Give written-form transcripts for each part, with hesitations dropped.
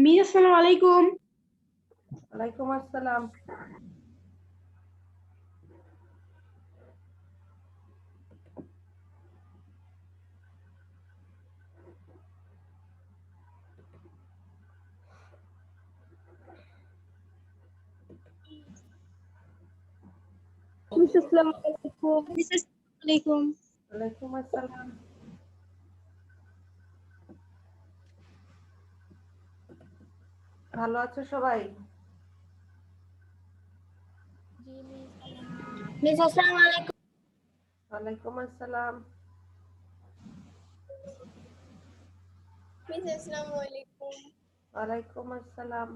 Miss আসসালামু আলাইকুম। ওয়ালাইকুম আসসালাম। মিস আসসালামু আলাইকুম। মিস আসসালামু আলাইকুম। ওয়ালাইকুম আসসালাম। ভালো আছো সবাই? মিস আসসালামু আলাইকুম। ওয়ালাইকুম আসসালাম। মিস আসসালামু আলাইকুম। ওয়ালাইকুম আসসালাম।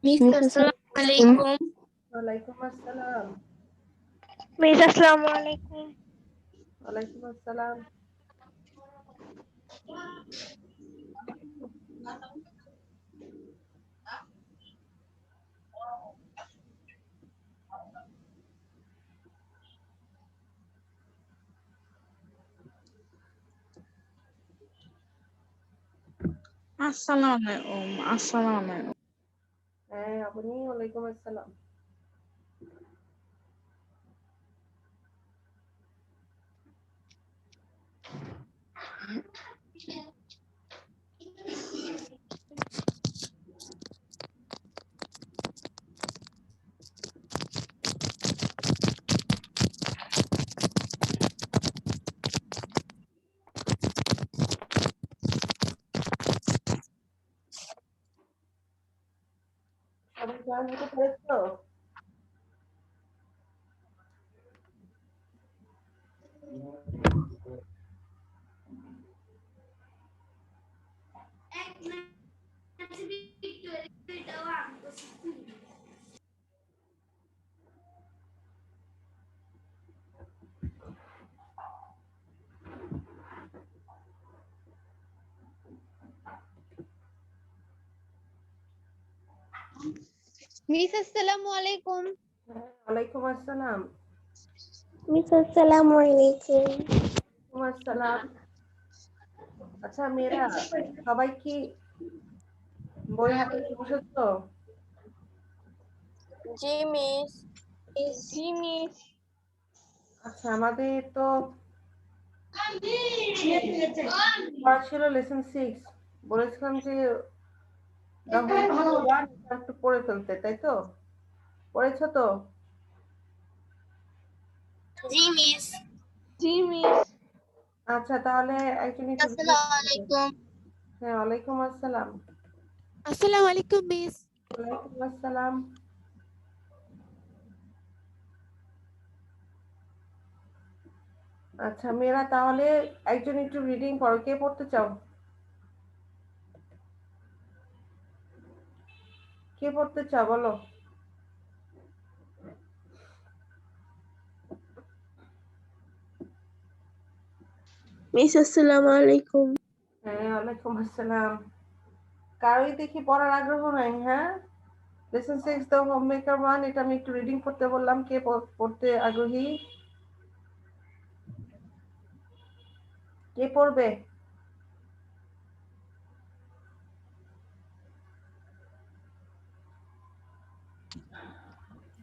মিস আসসালামু আলাইকুম। ওয়ালাইকুম আসসালাম। মিস আসসালামু আলাইকুম। ওয়ালাইকুম আসসালাম। আসসালামু আলাইকুম। হ্যাঁ আপনি ওয়ালাইকুম আসসালাম। সবাই জয়েন হতে পেরেছো? মিস আসসালামু আলাইকুম। ওয়ালাইকুম আসসালাম। মিস আসসালামু আলাইকুম। ওয়ালাইকুম আসসালাম। আচ্ছা মেয়েরা সবাই কি বই হাতে নিয়ে বসেছো? জি মিস। জি মিস। আচ্ছা আমাদের তো পড়া ছিল লেসন 6। বলেছিলাম যে একটু পড়ে ফেলতে, তাই তো? পড়েছো তো? জি মিস। জি মিস। আচ্ছা তাহলে একজন একটু আসসালামু আলাইকুম। হ্যাঁ ওয়ালাইকুম আসসালাম। আসসালামু আলাইকুম মিস। ওয়ালাইকুম আসসালাম। আচ্ছা মেয়েরা তাহলে একজন একটু রিডিং পড়ো। কে পড়তে চাও? কে পড়তে চাও বলো? মিস আসসালামু আলাইকুম। হ্যাঁ ওয়ালাইকুম আসসালাম। কারোই দেখি পড়ার আগ্রহ নাই, হ্যাঁ? লেসন 6 দ্য হোম মেকার 1 এটা আমি একটু রিডিং করতে বললাম। কে পড়তে আগ্রহী? কে পড়বে?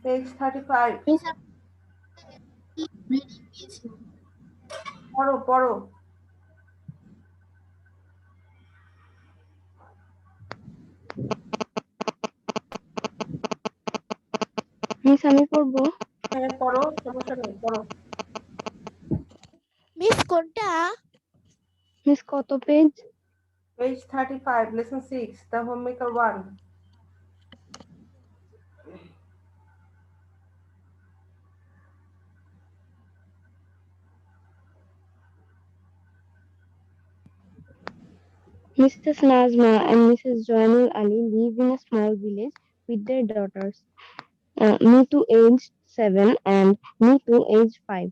পেজ 35। মিস পড়ো পড়ো। মিস আমি পড়বো। হ্যাঁ পড়ো, সমস্যা নেই, পড়ো। মিস কোনটা? মিস কত page? Page 35, lesson 6, the homemaker 1. Mrs. Nazma and Mrs. Joanul Ali live in a small village with their daughters. Neetu aged 7 and Neetu aged 5.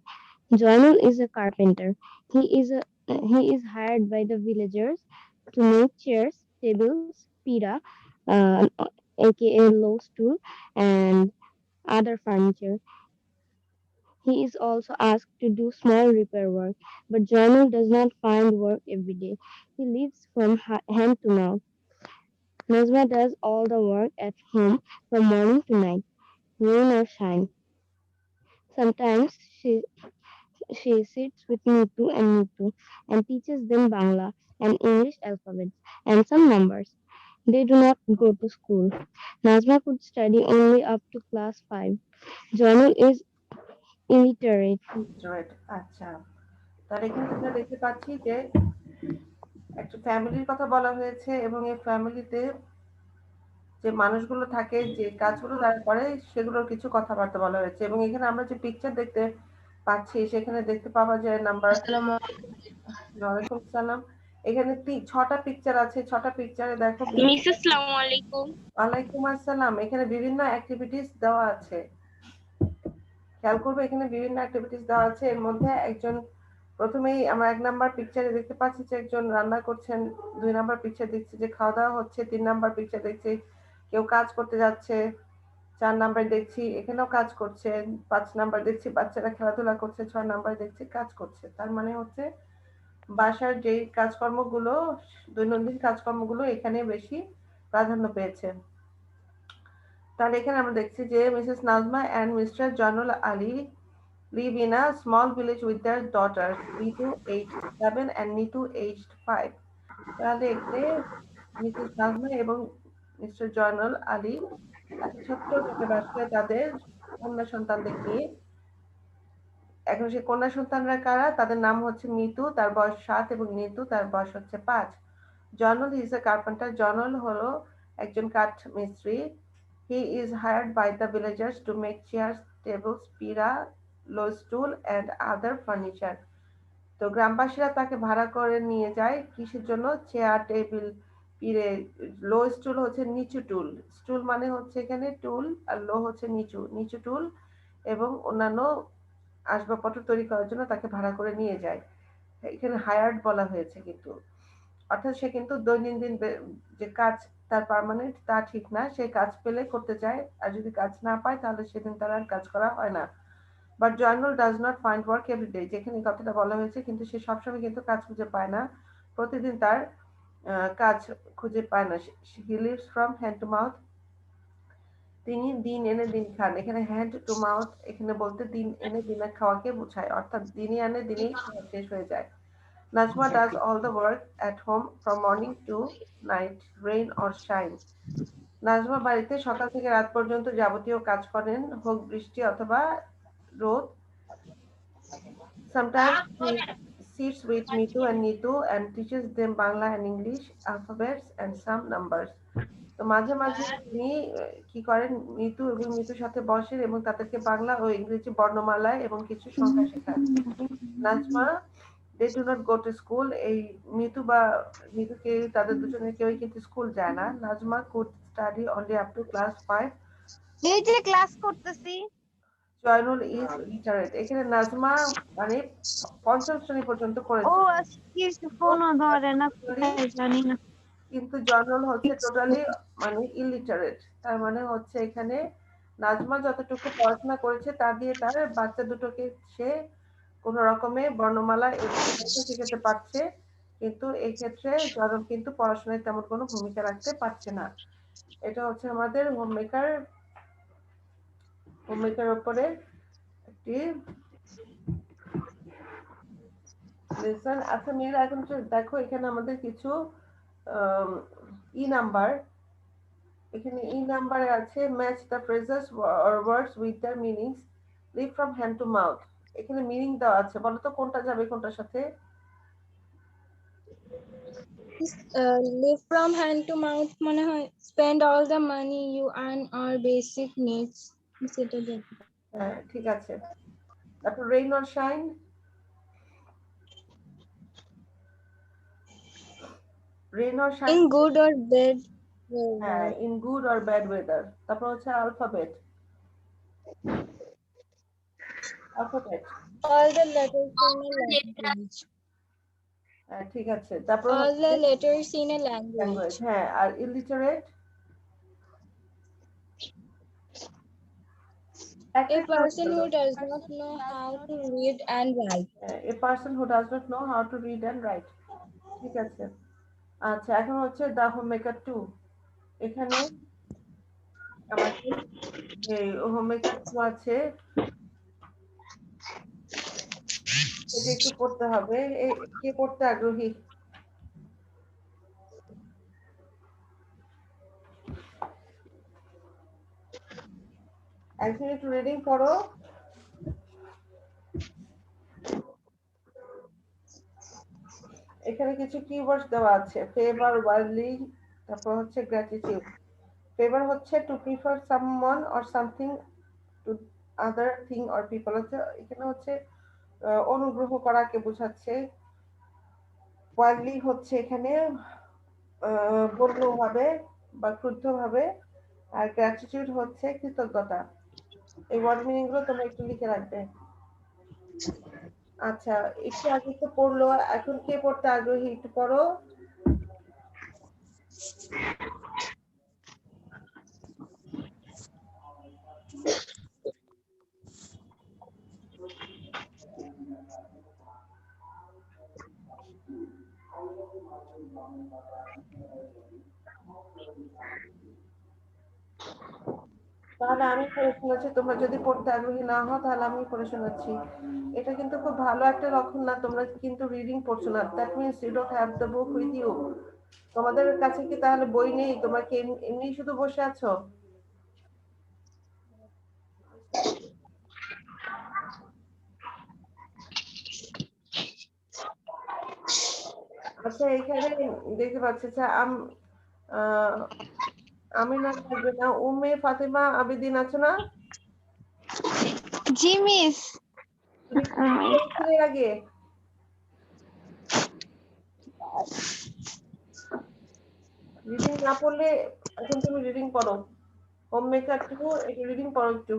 Joanul is a carpenter. He is hired by the villagers to make chairs, tables, pira, aka low stool, and other furniture. He is also asked to do small repair work, but Joanul does not find work every day. He lives from hand to mouth. Nazma does all the work at home from morning to night, rain or shine. Sometimes she sits with Neetu and Neetu and teaches them Bangla and English alphabets and some numbers. They do not go to school. Nazma could study only up to class 5. Joanul is illiterate. Right, আচ্ছা, তাহলে এখানে আমরা দেখতে পাচ্ছি যে একটা ফ্যামিলির কথা বলা হয়েছে এবং এই ফ্যামিলিতে যে মানুষগুলো থাকে, যে কাজগুলো তারা করে, সেগুলোর কিছু কথাবার্তা বলা হয়েছে। এবং এখানে আমরা যে পিকচার দেখতে পাচ্ছি, সেখানে দেখতে পাওয়া যায় নাম্বার। ওয়ালাইকুম সালাম। এখানে 6টা পিকচার আছে। 6টা পিকচারে দেখো। মিস আসসালামু আলাইকুম। ওয়ালাইকুম আসসালাম। এখানে বিভিন্ন অ্যাক্টিভিটিস দেওয়া আছে। খেয়াল করবে, এখানে বিভিন্ন অ্যাক্টিভিটিস দেওয়া আছে। এর মধ্যে একজন, প্রথমেই আমরা 1 নাম্বার পিকচারে দেখতে পাচ্ছি যে একজন রান্না করছেন, 2 নাম্বার পিকচার দেখছি যে খাওয়া দাওয়া হচ্ছে, 3 নাম্বার পিকচার দেখছি কেউ কাজ করতে যাচ্ছে, 4 নাম্বার দেখছি এখানেও কাজ করছে, 5 নাম্বার দেখছি বাচ্চারা খেলাধুলা করছে, 6 নাম্বার দেখছি কাজ করছে। তার মানে হচ্ছে বাসার যেই কাজকর্মগুলো, দৈনন্দিন কাজকর্মগুলো এখানে বেশি প্রাধান্য পেয়েছে। তাহলে এখানে আমরা দেখছি যে Mrs Nazma and Mr Joynul Ali live in a small village with their daughters, Neetu aged 7 and Neetu aged 5. তাহলে এখানে মিসেস নাজমা এবং মিস্টার জয়নুল আলী একটা ছোট্ট একটা বাসায় তাদের কন্যা সন্তানদের নিয়ে। এখন সেই কন্যা সন্তানরা কারা? তাদের নাম হচ্ছে মিতু, তার বয়স 7, এবং নিতু, তার বয়স হচ্ছে 5। Joynul is a carpenter. Joynul হলো একজন কাঠ মিস্ত্রি। He is hired by the villagers to make chairs, tables, pira, low stool and other furniture. তো গ্রামবাসীরা তাকে ভাড়া করে নিয়ে যায় কিসের জন্য? Chair, table, পিড়ে। লো স্টুল হচ্ছে নিচু টুল। স্টুল মানে হচ্ছে এখানে টুল, আর লো হচ্ছে নিচু, নিচু টুল এবং অন্যান্য আসবাবপত্র তৈরি করার জন্য তাকে ভাড়া করে নিয়ে যায়। এখানে হায়ার্ড বলা হয়েছে কিন্তু, অর্থাৎ সে কিন্তু দৈনন্দিন যে কাজ তার পার্মানেন্ট তা ঠিক না, সে কাজ পেলে করতে চায়, আর যদি কাজ না পায় তাহলে সেদিন তার আর কাজ করা হয় না। But Joynul does not find work every day, যেখানে কথাটা বলা হয়েছে, কিন্তু সে সবসময় কিন্তু কাজ খুঁজে পায় না, প্রতিদিন তার কাজ খুঁজে পায় না। He lives from hand to mouth. তিনি দিন এনে দিন খান। এখানে হ্যান্ড টু মাউথ এখানে বলতে দিন এনে দিনে খাওয়াকে বোঝায়, অর্থাৎ দিনই আনে দিনেই খাওয়া শেষ হয়ে যায়। Najma does all the work at home from morning to night, rain or shine. Nazma বাড়িতে সকাল থেকে রাত পর্যন্ত যাবতীয় কাজ করেন, হোক বৃষ্টি অথবা রোদ। Sometimes he sits with Mitu and teaches them Bangla and English alphabets and some numbers. তো মাঝে মাঝে তিনি কি করেন, মিতু এবং মিতুর সাথে বসেন এবং তাদেরকে বাংলা ও ইংরেজি বর্ণমালা এবং কিছু সংখ্যা শেখান। Nazma they do not go to school. এই মিতু বা মিতুকে তাদের দুজনের কেউই কিন্তু স্কুল যায় না। Nazma could study only up to class 5. এই যে ক্লাস করতেছি। Zainul is literate. এখানে নাজমা মানে 5ম শ্রেণী পর্যন্ত ও পড়েছে, আজকে ফোনও ধরে না, জানি না। কিন্তু জয়নুল হচ্ছে টোটালি মানে ইলিটারেট। তার মানে হচ্ছে এখানে নাজমা যতটুকু পড়াশোনা করেছে তা দিয়ে তার বাচ্চা দুটোকে সে কোন রকমে বর্ণমালা এবং সংখ্যা শেখাতে পারছে, কিন্তু এই ক্ষেত্রে জয়নুল কিন্তু পড়াশোনায় তেমন কোনো ভূমিকা রাখতে পারছে না। এটা হচ্ছে আমাদের হোমমেকার উপরে একটি লেসন। আচ্ছা মেয়েরা, এখন দেখো এখানে আমাদের কিছু ই নাম্বার এখানে ই নাম্বারে আছে match the phrases or words with the meanings live from hand to mouth. এখানে মিনিং দেওয়া আছে, বলো তো কোনটা যাবে কোনটার সাথে? Live from hand to mouth মানে হয় spend all the money you earn or basic needs সেটা যাবে। হ্যাঁ ঠিক আছে। তারপর rain or shine, rain or shine, In good or bad হ্যাঁ weather. In good or bad weather. তারপর হচ্ছে alphabet, alphabet, All the letters in a language. ঠিক আছে। তারপর All হচ্ছে the letters in a language, language. হ্যাঁ। আর illiterate, A person who does not know how to read and write. A person who does not know how to read and right. ঠিক আছে। আচ্ছা এখন হচ্ছে দ্য হোম মেকার 2। এখানে আমাকে এই home maker 2 আছে, এটা একটু পড়তে হবে। কে পড়তে আগ্রহী? একজন একটু রিডিং পড়ো। এখানে কিছু কিওয়ার্ডস দেওয়া আছে, ফেভার, ওয়াইল্ডলি, তারপর হচ্ছে গ্র্যাটিটিউড। ফেভার হচ্ছে to prefer someone or something to other thing or people, হচ্ছে এখানে হচ্ছে অনুগ্রহ করাকে বোঝাচ্ছে। ওয়াইল্ডলি হচ্ছে এখানে বন্যভাবে বা ক্রুদ্ধভাবে। আর গ্র্যাটিটিউড হচ্ছে কৃতজ্ঞতা। এই ওয়ার্ড মিনিং গুলো তোমরা একটু লিখে রাখবে। আচ্ছা একটু আগে তো পড়লো, এখন কে পড়তে আগ্রহী একটু পড়ো। তাহলে আমি পড়ে শোনাচ্ছি, তোমরা যদি পড়তে আগ্রহী না হও তাহলে আমি পড়ে শোনাচ্ছি। এটা কিন্তু খুব ভালো একটা লক্ষণ না, তোমরা কিন্তু রিডিং পড়ছো না। That means you don't have the book with you. তোমাদের কাছে কি তাহলে বই নেই? তোমরা কি এমনি শুধু বসে আছো? আচ্ছা এখানে দেখতে পাচ্ছি যে আমি না থাকবে না, উম্মে ফাতেমা আবেদিন আছো না? জি মিস। তুমি কি পড়েছিলে আগে? রিডিং না পড়লে এখন তুমি রিডিং পড়ো। হোম মেকার 2 একটু রিডিং পড়ো একটু।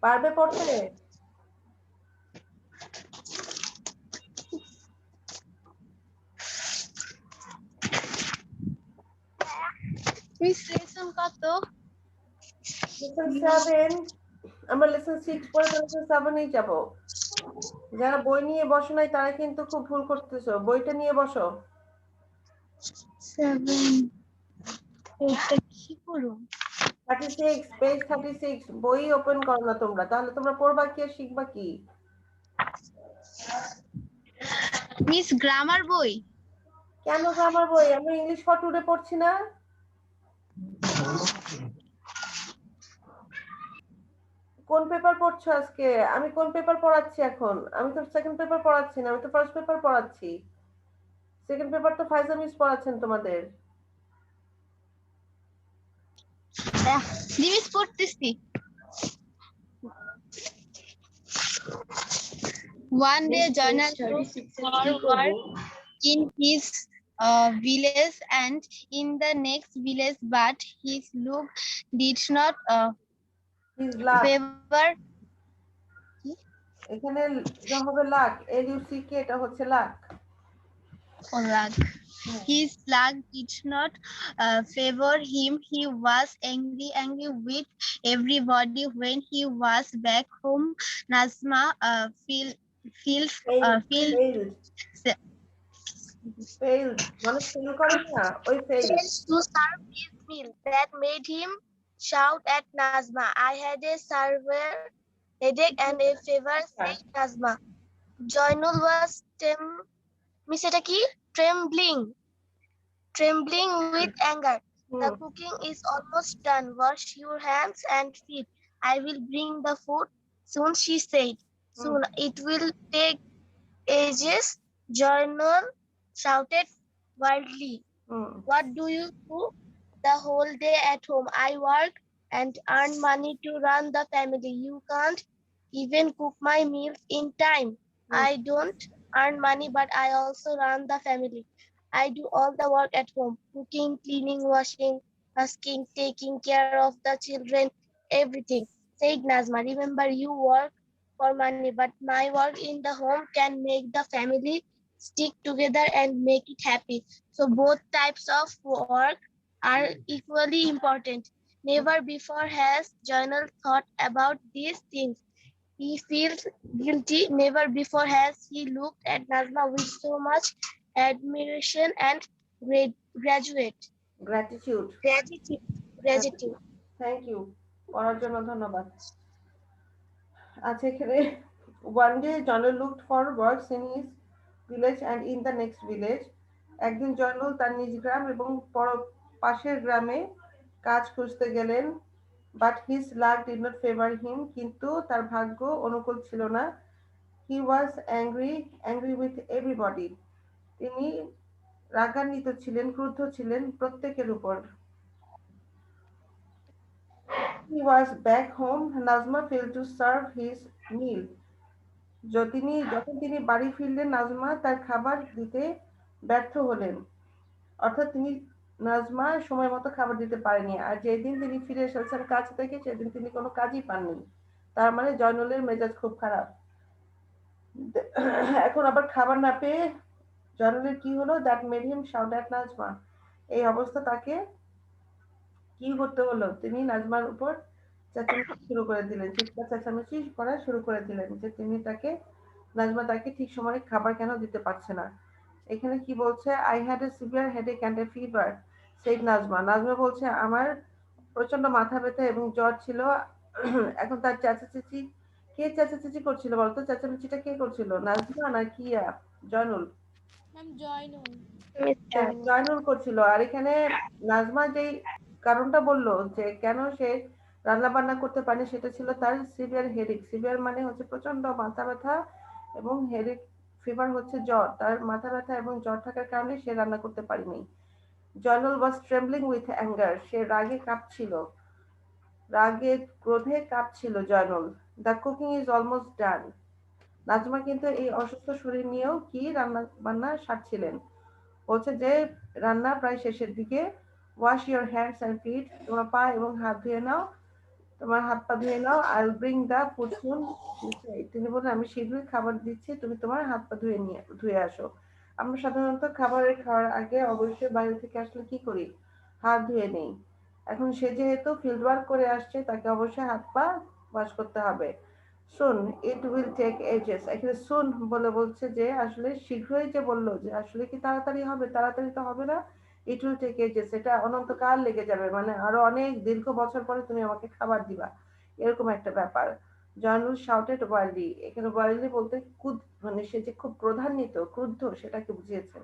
পারবে পড়তে? মিস লেসন কত? লেসন 7, আমরা লেসন 6 পরে লেসন 7 এই যাব। যারা বই নিয়ে বসো নাই তারা কিন্তু খুব ভুল করতেছো, বইটা নিয়ে বসো। 7 এটা কি করব? 36 পেজ 36 বই ওপেন করো না তোমরা, তাহলে তোমরা পড়বা কি আর শিখবা কি? মিস গ্রামার বই। কেন গ্রামার বই? আমরা ইংলিশ ফর টুডে পড়ছি না? কোন পেপার পড়ছো আজকে? আমি কোন পেপার পড়াচ্ছি এখন? আমি তো সেকেন্ড পেপার পড়াচ্ছি না, আমি তো ফার্স্ট পেপার পড়াচ্ছি। সেকেন্ড পেপার তো ফাইজা মিস পড়াচ্ছেন তোমাদের। জি মিস পড়তেছি। One day Jainal looked for work in his village and in the next village, but his look did not please lakh, favor এখানে এটা হবে লাক, LUCK, এটা হচ্ছে lakh. luck. His luck did not favor him. He was angry with everybody. When he was back home, Nazma feels failed মানে fail করে না, ওই fail. To serve his meal. That made him shout at Nazma, I had a server headache and a fever, said Nazma. Joynul was trembling with anger. The hmm cooking is almost done. Wash your hands and feet. I will bring the food soon, she said. Hmm Soon. It will take ages, Joynul shouted wildly. Hmm What do you do the whole day at home? I work and earn money to run the family. You can't even cook my meals in time. Hmm I don't earn money, but I also run the family. I do all the work at home, cooking, cleaning, washing, husking, taking care of the children, everything, said Nazma. Remember, you work for money, but my work in the home can make the family stick together and make it happy. So both types of work are equally important. Never before has Journal thought about these things. He feels guilty. Never before has he looked at Nazma with so much admiration and graduate gratitude gratitude. Gratitude. Thank you পড়ার জন্য ধন্যবাদ আচ্ছা এখানে one day Zainul looked for works in his village and in the next village একদিন জয়নুল তার নিজ গ্রাম এবং পাশের গ্রামে কাজ খুঁজতে গেলেন but his luck did not favor him কিন্তু তার ভাগ্য অনুকূল ছিল না he was angry with everybody তিনি রাগান্বিত ছিলেন ক্রুদ্ধ ছিলেন প্রত্যেকের উপর he was back home Nazma failed to serve his meal যখন তিনি বাড়ি ফিরলেন নাজমা তার খাবার দিতে ব্যর্থ হলেন অর্থাৎ নাজমা সময় মতো খাবার দিতে পারেনি আর যেদিন তিনি ফিরে এসেছেন কাজ থেকে সেদিন তিনি কোনো কাজই পাননি তার মানে জয়নুলের মেজাজ খুব খারাপ এখন আবার খাবার না পেয়ে জয়নুলের কি হলো that made him shout at Nazma এই অবস্থা তাকে কি করতে হলো তিনি নাজমার উপর চেঁচামেচি শুরু করে দিলেন চিৎকার চেঁচামেচি করা শুরু করে দিলেন যে নাজমা তাকে ঠিক সময়ে খাবার কেন দিতে পারছে না এখানে কি বলছে I had a severe headache and a fever said Nazma Nazma বলছে আমার প্রচন্ড মাথা ব্যথা এবং জ্বর ছিল এখন তার চেঁচাচেঁচি কে চেঁচাচেঁচি করছিল বলতো চেঁচামেচিটা কে করছিল নাজমা না কিয়া জয়নুল হ্যাঁ Mr. জয়নুল করছিল আর এখানে নাজমা যেই কারণটা বললো যে কেন সে রান্না বান্না করতে পারেনি সেটা ছিল তার সিভিয়ার হেডেক সিভিয়ার মানে হচ্ছে প্রচন্ড মাথা ব্যথা এবং হেডেক ফিভার হচ্ছে জ্বর তার মাথা ব্যথা এবং জ্বর থাকার কারণে সে রান্না করতে পারেনি Joynul was trembling with anger সে ক্রোধে কাঁপছিল Joynul the cooking is almost done Najma কিন্তু এই অসুস্থ শরীর নিয়েও কি রান্না বান্না সারছিলেন বলছে যে রান্না প্রায় শেষের দিকে wash your hands and feet তোমার পা এবং হাত ধুয়ে নাও তোমার হাত পা ধুয়ে নাও I will bring the food soon তিনি বললেন আমি শীঘ্রই খাবার দিচ্ছি তুমি তোমার হাত পা ধুয়ে আসো আমরা সাধারণত খাওয়ার আগে অবশ্যই বাইরে থেকে আসলে কি করি হাত ধুয়ে নেই এখন সে যেহেতু ফিল্ড ওয়ার্ক করে আসছে তাকে অবশ্যই হাত পা ওয়াশ করতে হবে সুন ইট উইল টেক এজেস এখানে সুন বলে বলছে যে আসলে শীঘ্রই যে বললো যে আসলে কি তাড়াতাড়ি হবে তাড়াতাড়ি তো হবে না ইট উইল টেক এজেস এটা অনন্তকাল লেগে যাবে মানে আরো অনেক দীর্ঘ বছর পরে তুমি আমাকে খাবার দিবা এরকম একটা ব্যাপার জয়নুল শাউটেড ওয়াইল্ডলি এখানে ওয়াইল্ডলি বলতে মানে সে যে খুব ক্রুদ্ধ সেটাকে বুঝিয়েছে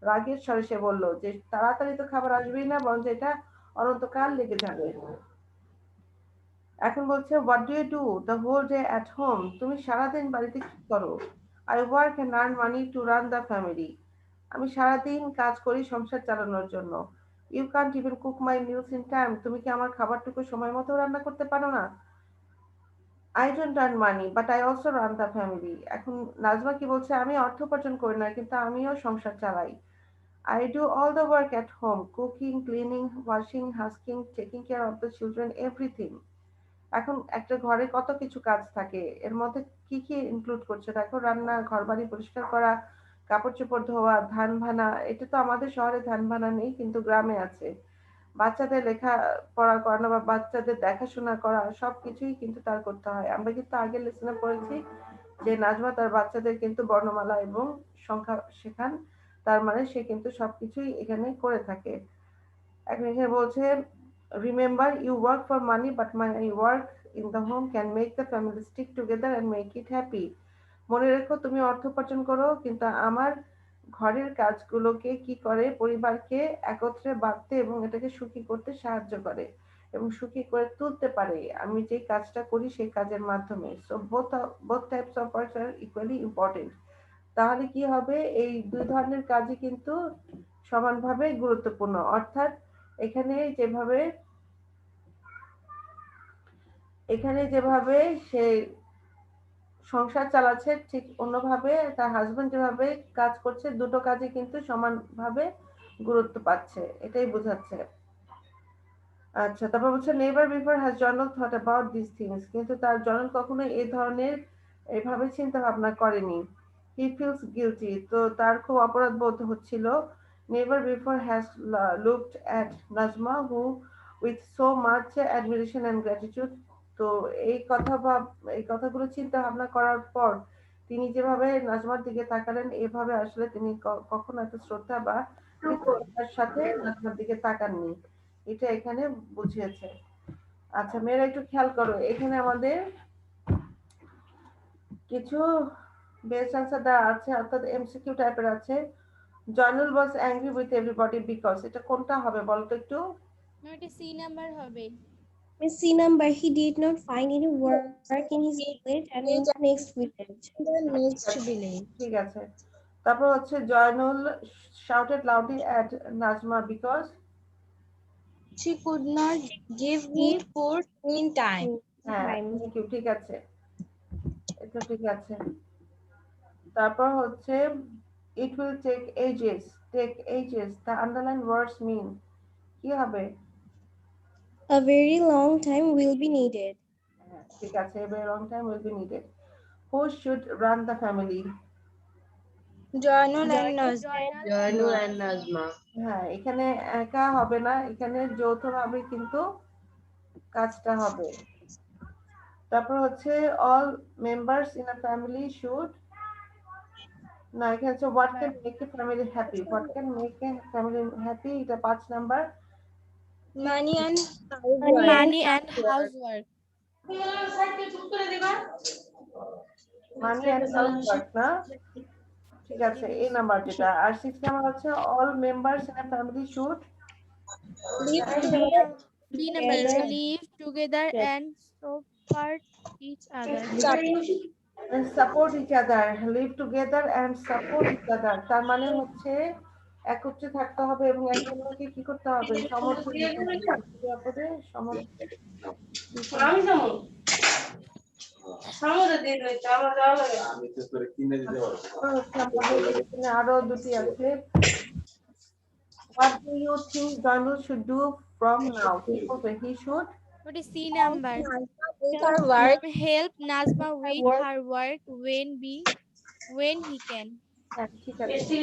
রাগের স্বরে সে বললো যে তাড়াতাড়ি তো খাবার আসবেই না বরঞ্চ এটা অনন্তকাল লেগে যাবে এখন বলছে what do you do the whole day at home তুমি সারাদিন বাড়িতে কি করো I work and earn money to run the family আমি সারাদিন কাজ করি সংসার চালানোর জন্য you can't even cook my meals in time তুমি কি আমার খাবারটুকু সময় মতো রান্না করতে পারো না I don't earn money but I also run the family এখন নাজমা কি বলছে আমি অর্থ উপার্জন করি না কিন্তু আমিও সংসার চালাই I do all the work at home cooking, cleaning, washing, husking, taking care of the children, everything. এখন একটা ঘরে কত কিছু কাজ থাকে এর মধ্যে কি কি ইনক্লুড করছে দেখো রান্না ঘরবাড়ি পরিষ্কার করা কাপড় চোপড় ধোয়া ধান ভানা এটা তো আমাদের শহরে ধান ভানা নেই কিন্তু গ্রামে আছে বাচ্চাদের লেখাপড়া করানো বা বাচ্চাদের দেখাশোনা করা সবকিছুই কিন্তু তার করতে হয় আমরা কিন্তু আগের লেসনে পড়েছি যে নাজমা তার বাচ্চাদের কিন্তু বর্ণমালা এবং সংখ্যা শেখান তার মানে সে কিন্তু সবকিছুই এখানে করে থাকে এখন এখানে বলছে remember you work for money but my work in the home can make the family stick together and make it happy. মনে রেখো তুমি অর্থ উপার্জন করো, কিন্তু আমার ঘরের কাজগুলোকে কি করে পরিবারকে একত্রে বাঁধতে এবং এটাকে সুখী করতে সাহায্য করে এবং সুখী করে তুলতে পারে আমি যে কাজটা করি সেই কাজের মাধ্যমে। So both types of works are equally important. তাহলে কি হবে, এই দুই ধরনের কাজই কিন্তু সমানভাবে গুরুত্বপূর্ণ। অর্থাৎ এখানে যেভাবে সে সংসার চালাচ্ছে, ঠিক অন্যভাবে তার হাজবেন্ড যেভাবে কাজ করছে, দুটো কাজই কিন্তু সমানভাবে গুরুত্ব পাচ্ছে, এটাই বোঝাচ্ছে। আচ্ছা, তারপর বলছে never before has journal thought about this things, কিন্তু তার জর্নাল কখনো এই ধরনের এইভাবে চিন্তা ভাবনা করেনি। হি ফিলস গিলটি, তো তার খুব অপরাধ বোধ হচ্ছিল। Never before has looked at Nazma who with so much admiration and gratitude, তো এই কথাগুলো চিন্তা ভাবনা করার পর তিনি যেভাবে নাজমার দিকে তাকালেন, এভাবে আসলে তিনি কখনো এত শ্রদ্ধা বা কৃতজ্ঞতার সাথে নাজমার দিকে তাকাননি, এটা এখানে বুঝিয়েছে। আচ্ছা মেয়েরা একটু খেয়াল করো, এখানে আমাদের কিছু বেস্ট আনসার দেওয়া আছে, অর্থাৎ এমসিকিউ টাইপের আছে। Joynul was angry with everybody because, এটা কোনটা হবে বলো তো একটু? এটা সি নাম্বার হবে। Miss C number, he did not find any work in his village and in the next village. The next village. ঠিক আছে, তারপর হচ্ছে Zainul shouted loudly at Najma because She could not give him food in time. হ্যাঁ thank you, ঠিক আছে, এটা ঠিক আছে। তারপর হচ্ছে it will take ages, the underline words mean, কি হবে? A very long time will be needed. ঠিক আছে, a very long time will be needed. Who should run the family? Joynul and Nazma. হ্যাঁ, এখানে একা হবে না, এখানে যৌথভাবে কিন্তু কাজটা হবে। তারপর হচ্ছে all members in a family should, না এখানে হচ্ছে what can make a family happy, এটা 5 number. money and Money and housework. Money and housework না, ঠিক আছে এই নাম্বার যেটা। আর 6 নাম্বার হচ্ছে all members in a family should B number live together and support each other. support each other, live together and support each other, তার মানে হচ্ছে একত্রে থাকতে হবে এবং একে অন্যকে কি করতে হবে, সমর্থন দিতে হবে, একে অপরের সমর্থন। আরো দুটি আছে। What do you think Donald should do from now? He should What is C number? her work. Help Nazma with her work when he can. হ্যাঁ, ঠিক আছে।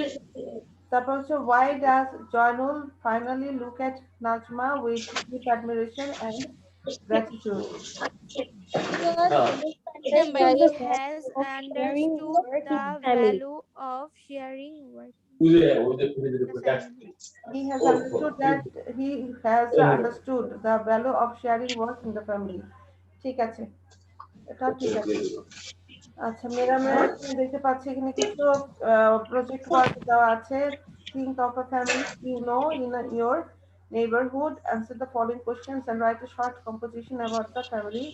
তারপর হচ্ছে why does Joynul finally look at Najma with deep admiration and gratitude? Number he has understood the value of sharing work. He has understood the value of sharing work in the family. ঠিক আছে, এটা ঠিক আছে। আচ্ছা মেরা দেখতে পাচ্ছি এখানে কিছু প্রজেক্ট ওয়ার্ক দেওয়া আছে। Think of a family you know in your neighborhood, answer the following questions and write a short composition about the family.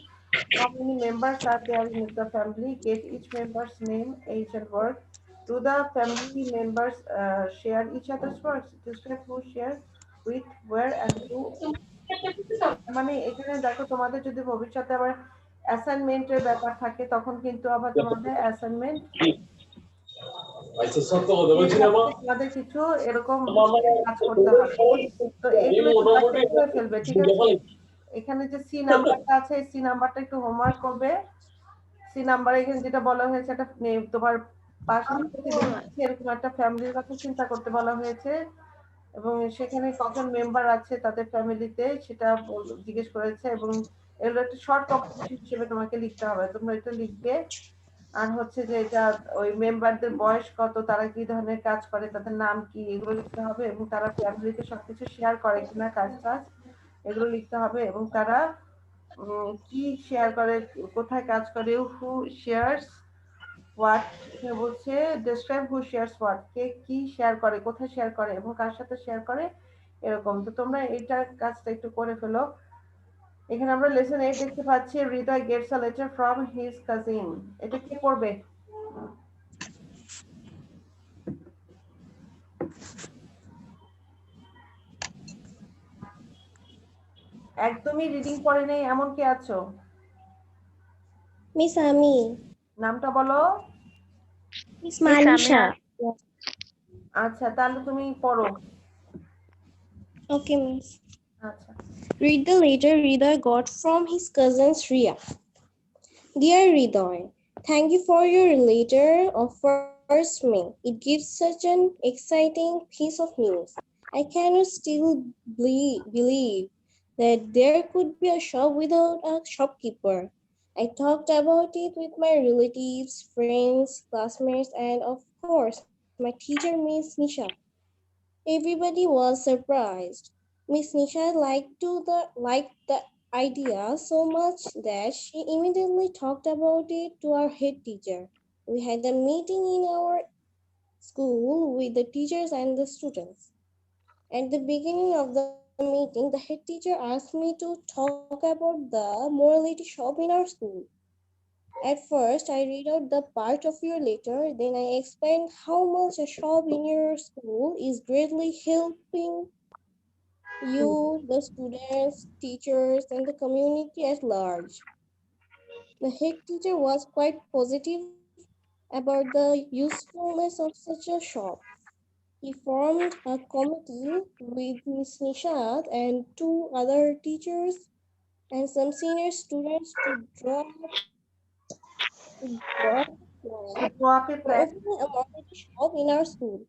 How many members are there in the family? Get each member's name, age and work. Do the family members share each other's works? Describe who share, with, where and who. মানে এখানে দেখো তোমাদের যদি ভবিষ্যতে আবার অ্যাসাইনমেন্টের ব্যাপার থাকে তখন কিন্তু আবার তোমাদের অ্যাসাইনমেন্ট তোমাদের কিছু এরকম কাজ করতে হবে, তো এইগুলো করে ফেলবে, ঠিক আছে। এখানে যে সি নাম্বারটা আছে, এই সি নাম্বারটা একটু হোমওয়ার্ক করবে। সি নাম্বারে এখানে যেটা বলা হয়েছে, একটা তোমার পাশে এরকম একটা ফ্যামিলির কথা চিন্তা করতে বলা হয়েছে এবং সেখানে কজন মেম্বার আছে তাদের ফ্যামিলিতে সেটা জিজ্ঞেস করেছে এবং এগুলো একটা শর্ট কম্পোজিশন হিসেবে তোমাকে লিখতে হবে, তোমরা এটা লিখবে। আর হচ্ছে যে এটা ওই মেম্বারদের বয়স কত, তারা কি ধরনের কাজ করে, তাদের নাম কি, এগুলো লিখতে হবে এবং তারা ফ্যামিলিতে সবকিছু শেয়ার করে কিনা, কাজ এগুলো লিখতে হবে এবং তারা কি শেয়ার করে, কোথায় কাজ করে, হু শেয়ারস হোয়াট, এখানে বলছে ডেসক্রাইব হু শেয়ারস হোয়াট, কে কি শেয়ার করে, কোথায় শেয়ার করে এবং কার সাথে শেয়ার করে, এরকম। তো তোমরা এইটা কাজটা একটু করে ফেলো। এখানে আমরা লেসন 8 দেখতে পাচ্ছি, Hridoy gets a letter from his cousin. এটা কে পড়বে? একদমই রিডিং পড়ে নেই এমন কে আছো? Miss Ami. নামটা বলো। Miss Manisha. আচ্ছা, তাহলে তুমি পড়ো। Okay, Miss. আচ্ছা। Read the letter Hriday got from his cousin Shriya. Dear Hriday, thank you for your letter of 1st May. It gives such an exciting piece of news. I cannot still believe that there could be a shop without a shopkeeper. I talked about it with my relatives, friends, classmates, and of course, my teacher, Miss Nisha. Everybody was surprised. Miss Nisha liked the idea so much that she immediately talked about it to our head teacher. We had a meeting in our school with the teachers and the students. At the beginning of the meeting, the head teacher asked me to talk about the morality shop in our school. At first, I read out the part of your letter, then I explained how much a shop in your school is greatly helping you, the students, teachers, and the community at large. The head teacher was quite positive about the usefulness of such a shop. He formed a committee with Miss Nishat and 2 other teachers and some senior students to draw To plan draw up a for plan. opening a morality shop in our school.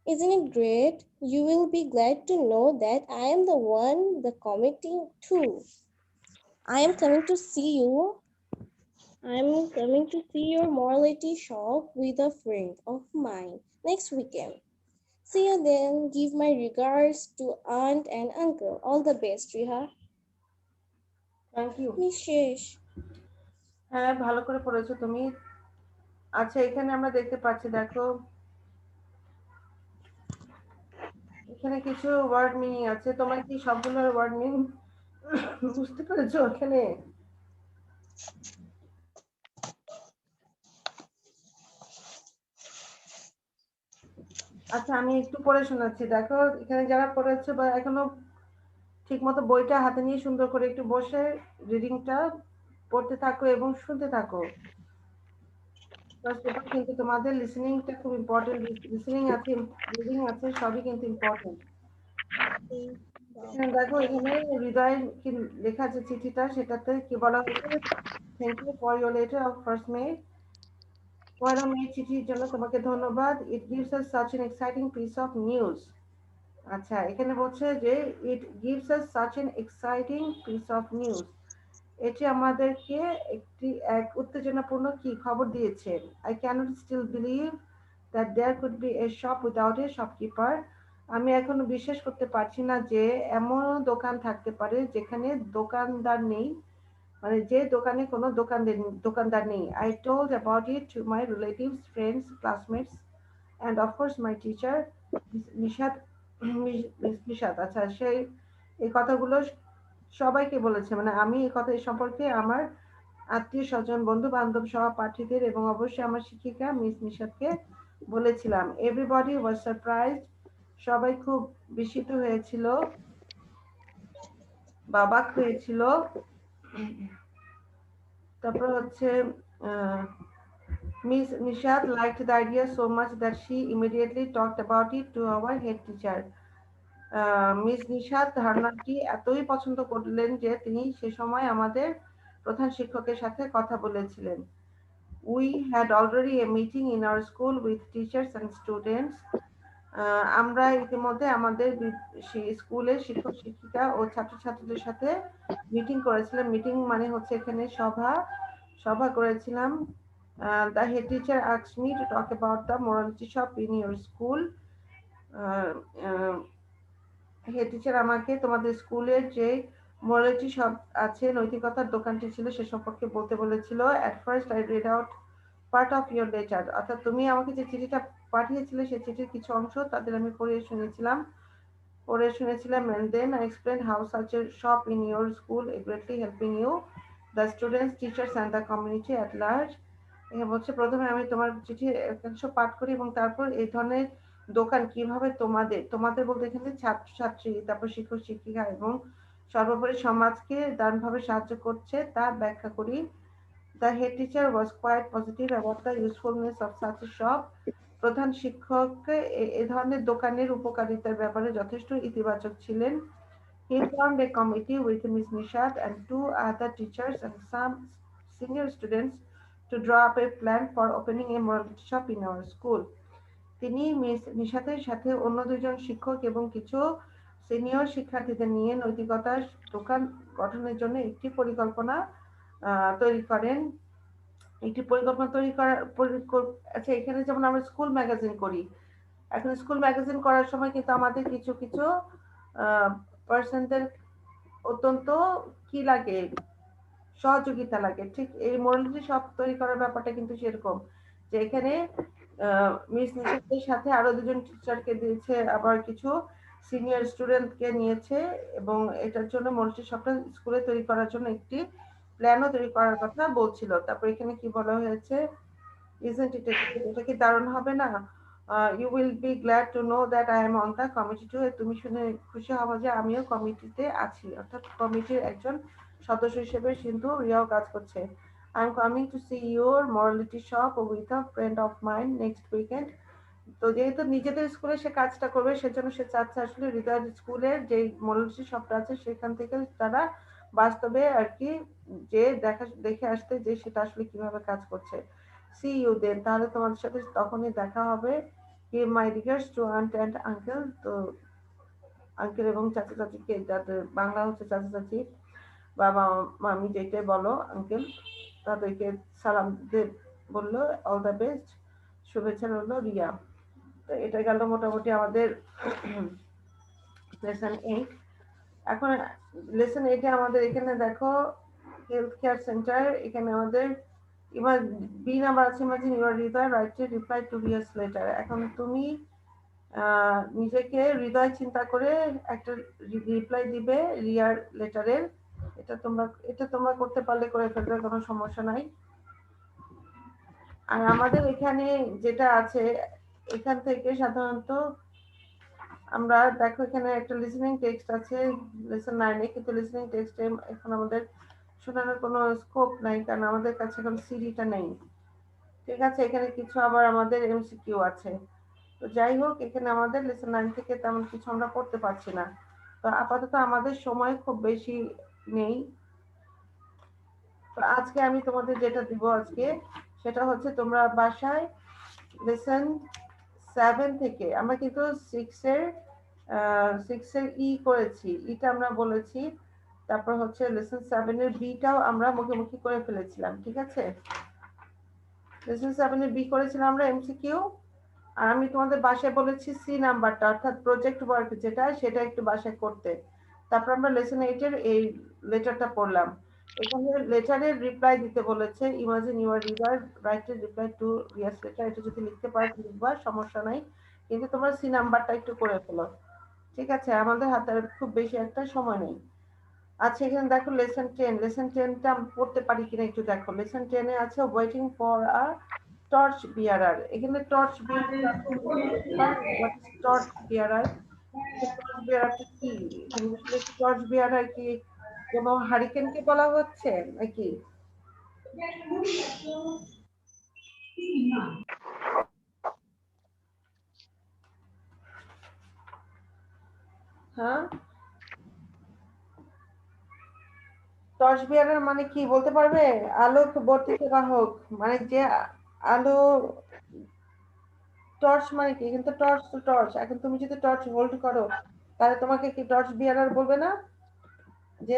Isn't it great? You will be glad to know that I am the one, the committee too. I am coming to see you. I am coming to see your morality shop with a friend of mine next weekend. See you then. Give my regards to aunt and uncle. All the best, Riha. Thank you. Miss Shesh. হ্যাঁ, ভালো করে পড়েছো তুমি। আচ্ছা, এখানে আমরা দেখতে পাচ্ছি, দেখো এখানে কিছু ওয়ার্ড মিনিং আছে। তোমরা কি সবগুলোর ওয়ার্ড মিনিং বুঝতে পেরেছো এখানে? আচ্ছা, আমি একটু পড়ে শোনাচ্ছি। দেখো, এখানে যারা পড়েছো বা এখনো ঠিকমতো বইটা হাতে নিয়ে সুন্দর করে একটু বসে রিডিংটা পড়তে থাকো এবং শুনতে থাকো। ফার্স্ট অফ অল কিন্তু তোমাদের লিসেনিংটা খুব ইম্পর্টেন্ট। লিসেনিং আছে, রিডিং আছে, সবই কিন্তু ইম্পর্টেন্ট। এখানে দেখো, এখানে হৃদয় কি লেখা আছে চিঠিটা, সেটাতে কি বলা হয়েছে? Thank you for your letter of 1st May. 1 মে চিঠির জন্য তোমাকে ধন্যবাদ। It gives us such an exciting piece of news. আচ্ছা, এখানে বলছে যে it gives us such an exciting piece of news, এটি আমাদেরকে এক উত্তেজনাপূর্ণ কি খবর দিয়েছে। I cannot still believe that there could be a shop without a shopkeeper. আমি এখনো বিশ্বাস করতে পারছি না যে এমন দোকান থাকতে পারে যেখানে দোকানদার নেই, মানে যে দোকানে কোনো দোকানদার নেই। I told about it to my relatives, friends, classmates and of course my teacher Nishad. Nishad, আচ্ছা, সেই এই কথাগুলো সবাইকে বলেছে, মানে আমি এই কথা সম্পর্কে আমার আত্মীয় স্বজন, বন্ধু বান্ধব, সহপাঠীদের এবং অবশ্যই আমার শিক্ষিকা মিস নিশাদকে বলেছিলাম। এভরিবডি ওয়াজ সারপ্রাইজড, সবাই খুব বিস্মিত হয়েছিল, বাবাক হয়েছিল। তারপর হচ্ছে Miss Nishad liked the idea so much that she immediately talked about it to our head teacher. Miss Nishad ধারণাটি এতই পছন্দ করলেন যে তিনি সে সময় আমাদের প্রধান শিক্ষকের সাথে কথা বলেছিলেন। We had already a meeting in our school with teachers and students. আমরা ইতিমধ্যে আমাদের স্কুলের শিক্ষক শিক্ষিকা ও ছাত্রছাত্রীদের সাথে মিটিং করেছিলাম। মিটিং মানে হচ্ছে এখানে সভা করেছিলাম। The head teacher asked me to talk about the morality shop in your school. Head teacher আমাকে তোমাদের স্কুলের যে মোরালিটি শপ আছে, নৈতিকতার দোকানটি ছিল, সে সম্পর্কে বলতে বলেছিল। At first I read out part of your letter, অর্থাৎ তুমি আমাকে যে চিঠিটা পাঠিয়েছিলে সেই চিঠির কিছু অংশ তাদের আমি পড়ে শুনেছিলাম, and then I explained how such a shop in your school is greatly helping you, the students, teachers and the community at large. এখানে বলছে প্রথমে আমি তোমার চিঠি একাংশ পাঠ করি এবং তারপর এই ধরনের দোকান কিভাবে তোমাদের বলতে এখানে ছাত্রছাত্রী, তারপর শিক্ষক শিক্ষিকা এবং সর্বোপরি সমাজকে দারুণভাবে সাহায্য করছে তা ব্যাখ্যা করি। The head teacher was quite positive about the usefulness of such a shop. প্রধান শিক্ষক এ ধরনের দোকানের উপকারিতার ব্যাপারে যথেষ্ট ইতিবাচক ছিলেন। He formed a committee with Miss Nishat and 2 other teachers and some senior students to draw up a plan for opening a morality shop in our school. তিনি miss নিশাতের সাথে অন্য 2 জন শিক্ষক এবং কিছু সিনিয়র শিক্ষার্থীদের নিয়ে নৈতিকতার দোকান গঠনের জন্য একটি পরিকল্পনা তৈরি করেন। আচ্ছা, এখানে যেমন আমরা স্কুল ম্যাগাজিন করি, এখন স্কুল ম্যাগাজিন করার সময় কিন্তু আমাদের কিছু পার্সনদের অত্যন্ত কি লাগে, সহযোগিতা লাগে। ঠিক এই মোরালিটি শপ তৈরি করার ব্যাপারটা কিন্তু সেরকম, যে এখানে মিস নিশাতের সাথে আরো 2 জন টিচারকে দিয়েছে, আবার কিছু সিনিয়র স্টুডেন্টকে নিয়েছে এবং এটার জন্য মোরালিটি শপটা স্কুলে তৈরি করার জন্য একটি প্ল্যানও তৈরি করার কথা বলছিল। তারপর এখানে কি বলা হয়েছে, isn't it, এটা কি দারুণ হবে না? You will be glad to know that I am on the committee too. তুমি শুনে খুশি হবা যে আমিও কমিটিতে আছি, অর্থাৎ কমিটির একজন সদস্য হিসেবে কিন্তু রিয়াও কাজ করছে। I'm coming to see your morality shop with a friend of mine next weekend. তো যেহেতু নিজেদের স্কুলে সে কাজটা করবে সেজন্য সে চাচ্ছে আসলে হৃদয় স্কুলের যে মোরালিটি শপটা আছে সেখান থেকে তারা বাস্তবে আর কি যে দেখে আসতে যে সেটা আসলে কিভাবে কাজ করছে। See you then, তাহলে তোমাদের সাথে তখনই দেখা হবে। Give my regards to aunt and uncle. তো আঙ্কেল এবং চাচা চাচিকে, যাদের বাংলা হচ্ছে চাচা চাচি, বাবা মামি যেটাই বলো আঙ্কেল, তাদেরকে সালাম দিতে বললো। অল দ্য বেস্ট, শুভেচ্ছা রইল রিয়া। তো এটা গেল মোটামুটি আমাদের লেসন 8। এখন লেসন 8 এ আমাদের এখানে দেখো হেলথ কেয়ার সেন্টার, এখানে আমাদের এবার বি নাম্বার আছে, imagine your Hriday write a reply to Riya's letter. এখন তুমি নিজেকে হৃদয় চিন্তা করে একটা রিপ্লাই দিবে রিয়ার লেটারের। এটা তোমরা করতে পারলে করে ফেলবে, কোনো সমস্যা নাই। আর আমাদের এখানে যেটা আছে এখান থেকে সাধারণত আমরা দেখো এখানে একটা লিসেনিং টেক্সট আছে লেসন 9 এ, কিন্তু লিসেনিং টেক্সটে এখন আমাদের শোনানোর কোনো স্কোপ নাই, কারণ আমাদের কাছে এখন সিডিটা নেই। ঠিক আছে, এখানে কিছু আবার আমাদের এমসিকিউ আছে। তো যাই হোক, এখানে আমাদের লেসন 9 থেকে তেমন কিছু আমরা পড়তে পারছি না। তো আপাতত আমাদের সময় খুব বেশি নেই। তো আজকে আমি তোমাদের যেটা দিব আজকে সেটা হচ্ছে তোমরা বাসায় লেসন 7 থেকে, আমরা কিন্তু 6 এর ই করেছি, ইটা আমরা বলেছি, তারপর হচ্ছে লেসন 7 এর বিটাও আমরা মুখোমুখি করে ফেলেছিলাম। ঠিক আছে, লেসন 7 এর বি করেছিলাম আমরা এমসিকিউ, আর আমি তোমাদের বাসায় বলেছি সি নাম্বারটা অর্থাৎ প্রজেক্ট ওয়ার্ক যেটা সেটা একটু বাসায় করতে। তারপর আমরা লেসন 8 এর এই লেটারটা পড়লাম। এখানে লেটারের রিপ্লাই দিতে বলেছে, imagine your Hriday write a reply to Riya's letter. এটা যদি লিখতে পারো লিখবা, সমস্যা নাই, কিন্তু তোমরা সি নাম্বারটা একটু করে ফেলো। ঠিক আছে, আমাদের হাতে খুব বেশি একটা সময় নেই। আচ্ছা, এখানে দেখো লেসন 10, লেসন 10টা আমি পড়তে পারি কিনা একটু দেখো। লেসন 10 এ আছে waiting for a torch bearer. এখানে torch bearer, torch bearer, torch বিয়ারারটা কি? টর্চ বিয়ারার কি কোনো হারিকেনকে বলা হচ্ছে নাকি? হ্যাঁ, টর্চ বিয়ারার মানে কি বলতে পারবে? আলো বর্তিত বাহক, মানে যে আলো, টর্চ মানে কি? কিন্তু টর্চ তো টর্চ, এখন তুমি যদি টর্চ হোল্ড করো তাহলে তোমাকে কি টর্চ বিয়ারার বলবে না? যে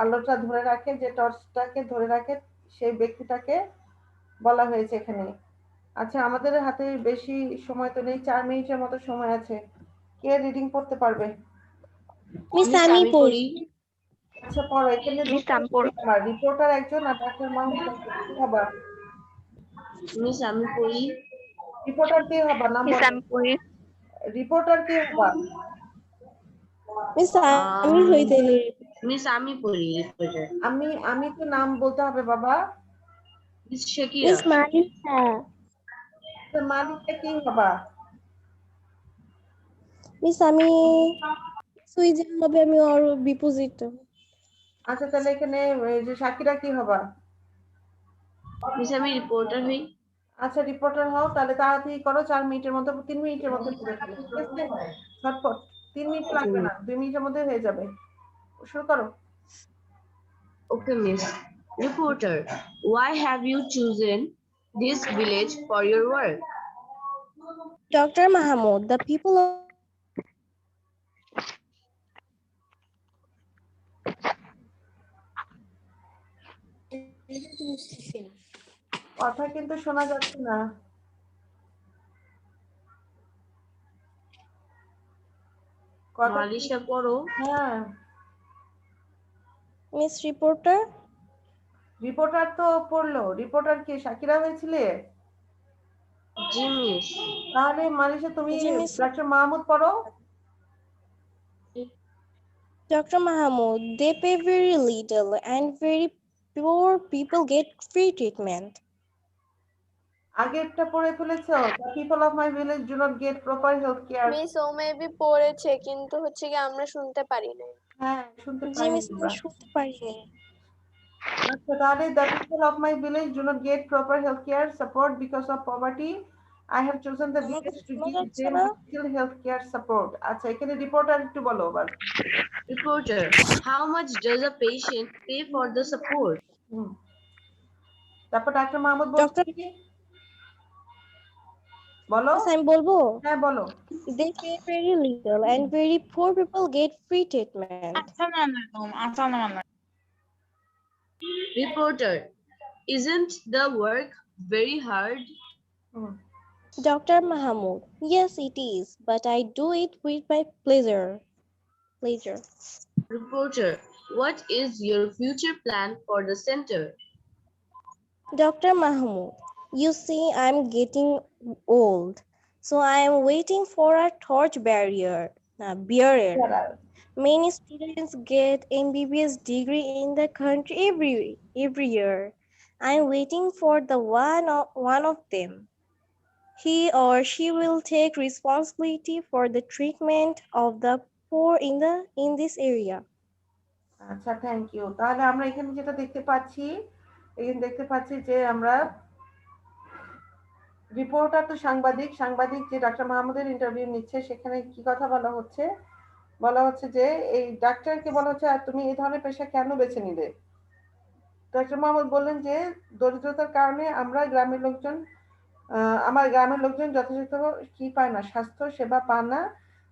আলোটা ধরে রাখে, যে টর্চটাকে ধরে রাখে, সেই ব্যক্তিটাকে বলা হয়েছে এখানে। আচ্ছা, আমাদের হাতে বেশি সময় তো নেই, 4 মিনিটের মতো সময় আছে। কে রিডিং পড়তে পারবে? মিস আমি পড়ি। আচ্ছা, আচ্ছা পড়ো, এখানে মিস আমি পড়ি। আমার রিপোর্টার একজন আর ডাক্তার মাহমুদ একজন, কি হবা? মিস আমি পড়ি। রিপোর্টার কি হবা? নাম মিস বলো। আমি পড়ি। রিপোর্টার কি হবা? মিস আমি হইতে মিস আমি পড়ি রিপোর্টার। আমি তো নাম বলতে হবে বাবা। মিস শাকিরা। মিস মালিকা। তো মালিকটা কি হবা? মিস আমি সুইজেন হবে, আমি ওর বিপরীত। আচ্ছা তাহলে এখানে এই যে শাকিরা কি হবা? মিস আমি রিপোর্টার হই। আচ্ছা রিপোর্টার হও, তাহলে তাড়াতাড়ি করো, 4 মিনিটের মধ্যে 3 মিনিটের মধ্যে করে ফেলো, ঠিক আছে? ঝটপট, 3 মিনিট লাগবে না, 2 মিনিটের মধ্যে হয়ে যাবে। শুরু করো। Okay, miss. Reporter, why have you chosen this village for your work? Dr. Mahmoud, the people of কথা কিন্তু শোনা যাচ্ছে না। কথা মালিশা পড়ো। হ্যাঁ, Miss Reporter, রিপোর্টার তো পড়লো। রিপোর্টার কি শাকিরা হয়েছিলে? জি মিস। তাহলে মালিশা তুমি জি, মিস। ডাক্তার মাহমুদ পড়ো। Dr. Mahmoud, they pay very little and very poor people get free treatment. আগেরটা পড়ে ফেলেছো? The people of my village do not get proper health care. Miss ও মেবি পড়েছে কিন্তু হচ্ছে কি আমরা শুনতে পারি না। হ্যাঁ, শুনতে জি পাইনি মিস, আমি আমরা। শুনতে পারিনি। আচ্ছা তাহলে the people of my village do not get proper health care support because of poverty. I have chosen the আমাকে village to শোনা give যাচ্ছে them না? digital health care support. আচ্ছা এখানে রিপোর্টার একটু বলো আবার। Reporter, how much does a patient pay for the support? তারপর ডাক্তার মাহমুদ বলছে Doctor- কি? বলো। মিস আমি বলবো, হ্যাঁ বলো। they pay very little and very poor people get free treatment. Reporter, isn't the work very hard? Hmm. Dr. Mahmoud, yes it is, but I do it with my pleasure. Reporter, what is your future plan for the center? Dr. Mahmoud, you see I'm getting old, so I am waiting for a torch bearer. Many students get MBBS degree in the country every year. I'm waiting for the one of them. He or she will take responsibility for the treatment of the poor in this area. আচ্ছা thank you. তাহলে আমরা এখানে যেটা দেখতে পাচ্ছি, যে আমরা reporter তো সাংবাদিক যে ডাক্তার মাহমুদের ইন্টারভিউ নিচ্ছে, সেখানে কি কথা বলা হচ্ছে যে এই ডাক্তারকে বলা হচ্ছে আর তুমি এই ধরনের পেশা কেন বেছে নিলে? ডাক্তার মাহমুদ বললেন যে দরিদ্রতার কারণে আমার গ্রামের লোকজন যথাযথ কি পায় না, স্বাস্থ্য সেবা পায় না।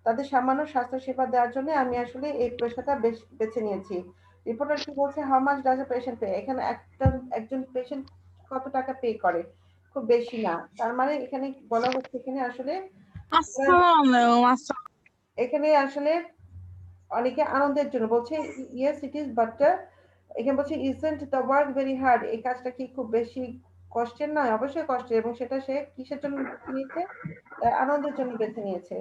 তাদের সামান্য স্বাস্থ্য সেবা দেওয়ার জন্য আমি আসলে এই পেশাটা বেছে নিয়েছি। রিপোর্টার কি বলছে, how much does a patient pay? এখানে একজন পেশেন্ট কত টাকা পে করে? খুব বেশি না। তার মানে এখানে বলা হচ্ছে এখানে আসলে অনেকে আনন্দের জন্য বলছে ইয়েস ইট ইজ, বাট এখানে বলছে isn't the work very hard? এই কাজটা কি খুব বেশি কষ্টের নয়? অবশ্যই কষ্টের, এবং সেটা সে কিসের জন্য বেছে নিয়েছে? আনন্দের জন্য বেছে নিয়েছে।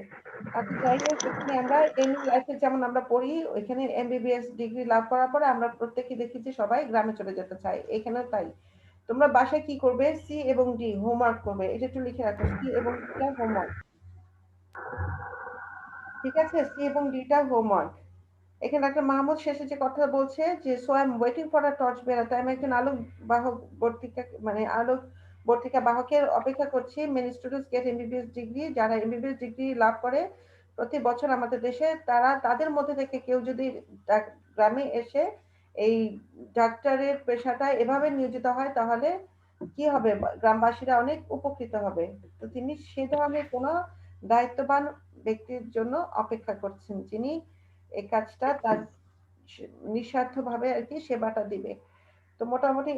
আচ্ছা যাই হোক, এখানে আমরা এমনি লাইফে যেমন আমরা পড়ি, ওইখানে এমবিবিএস ডিগ্রি লাভ করার পরে আমরা প্রত্যেকেই দেখি যে সবাই গ্রামে চলে যেতে চায়, এখানেও তাই। তোমরা বাসায় কি করবে? সি এবং ডি হোমওয়ার্ক করবে, এটা একটু লিখে রাখো, সি এবং ডিটা হোমওয়ার্ক, ঠিক আছে? সি এবং ডিটা হোমওয়ার্ক। এখানে ডাক্তার মাহমুদ শেষে যে কথা বলছে যে so I am waiting for a torch bearer, তাই আমি একজন আলোক বর্তিকা বাহকের অপেক্ষা করছি। Many students get MBBS degree, যারা এমবিবিএস ডিগ্রি লাভ করে প্রতি বছর আমাদের দেশে, তাদের মধ্যে থেকে কেউ যদি গ্রামে এসে এই ডাক্তারের পেশাটা এভাবে নিয়োজিত হয়, তাহলে কি হবে? গ্রামবাসীরা অনেক উপকৃত হবে। তো তিনি সে ধরনের কোনো দায়িত্ববান ব্যক্তির জন্য অপেক্ষা করছেন, যিনি এই কাজটা তার নিঃস্বার্থভাবে আর কি সেবাটা দিবে। তো মোটামুটি